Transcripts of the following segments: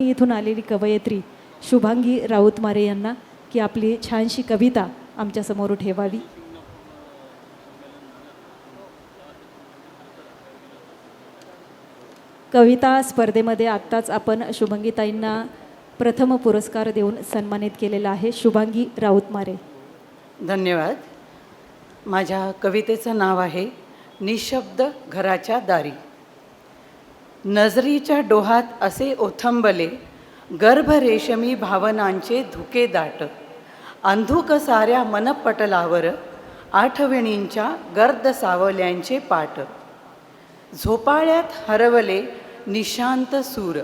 इथून आलेली कवयित्री शुभांगी राऊतमारे यांना की आपली छानशी कविता आमच्यासमोर ठेवावी. कविता स्पर्धेमध्ये आत्ताच आपण शुभांगीताईंना प्रथम पुरस्कार देऊन सन्मानित केलेला आहे. शुभांगी राऊतमारे. धन्यवाद. माझ्या कवितेचं नाव आहे निशब्द घराच्या दारी. नजरीच्या डोहात असे ओथंबले गर्भ रेशमी भावनांचे धुके दाट. अंधुक साऱ्या मनपटलावर आठवणींच्या गर्द सावल्यांचे पाट. झोपाळ्यात हरवले निशांत सूर.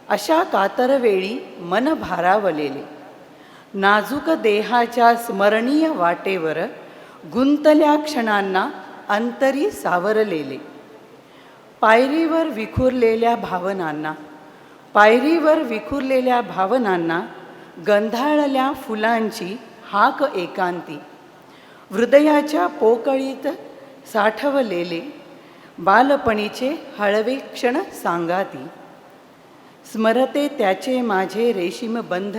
अशा कातरवेळी मन भारावलेले नाजूक देहाच्या स्मरणीय वाटेवर गुंतल्या क्षणांना अंतरी सावरलेले. पायरीवर विखुरलेल्या भावनांना गंधाळल्या फुलांची हाक एकांती. हृदयाच्या पोकळीत साठवलेले बालपणीचे हळवे क्षण सांगाती. स्मरते त्याचे माझे रेशीम बंध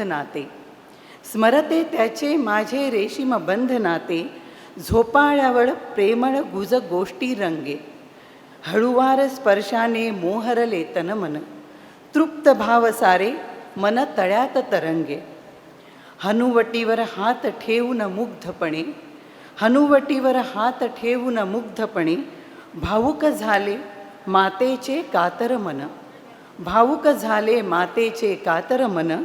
नाते. झोपाळ्यावर प्रेमळ गुज गोष्टी रंगे. हळुवार स्पर्शाने मोहरले तन मन. तृप्त भाव सारे मन तळ्यात तरंगे. हनुवटीवर हात ठेवून मुग्धपणे भावुक झाले मातेचे कातर मन.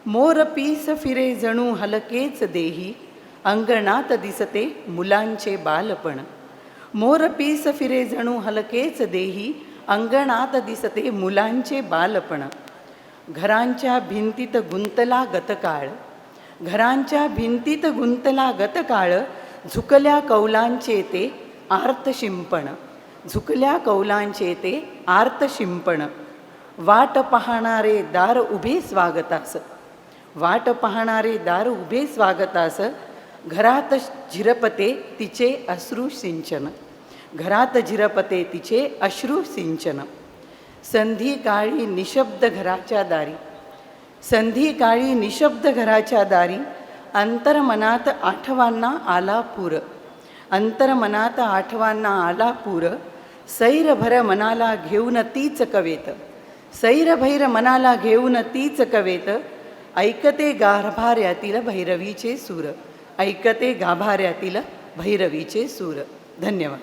मोर पीस फिरे जणू हलकेच देही अंगणात दिसते मुलांचे बालपण. घरांच्या भिंतीत गुंतला गतकाळ. झुकल्या कौलांचे ते आर्त शिंपण. वाट पाहणारे दार उभे स्वागतास. घरात झिरपते तिचे अश्रू सिंचन. संधी काळी निशब्द घराच्या दारी. अंतर्मनात आठवांना आला पूर. सैरभैर मनाला घेऊन तीच कवेत. ऐकते गाभाऱ्यातील भैरवीचे सूर. धन्यवाद.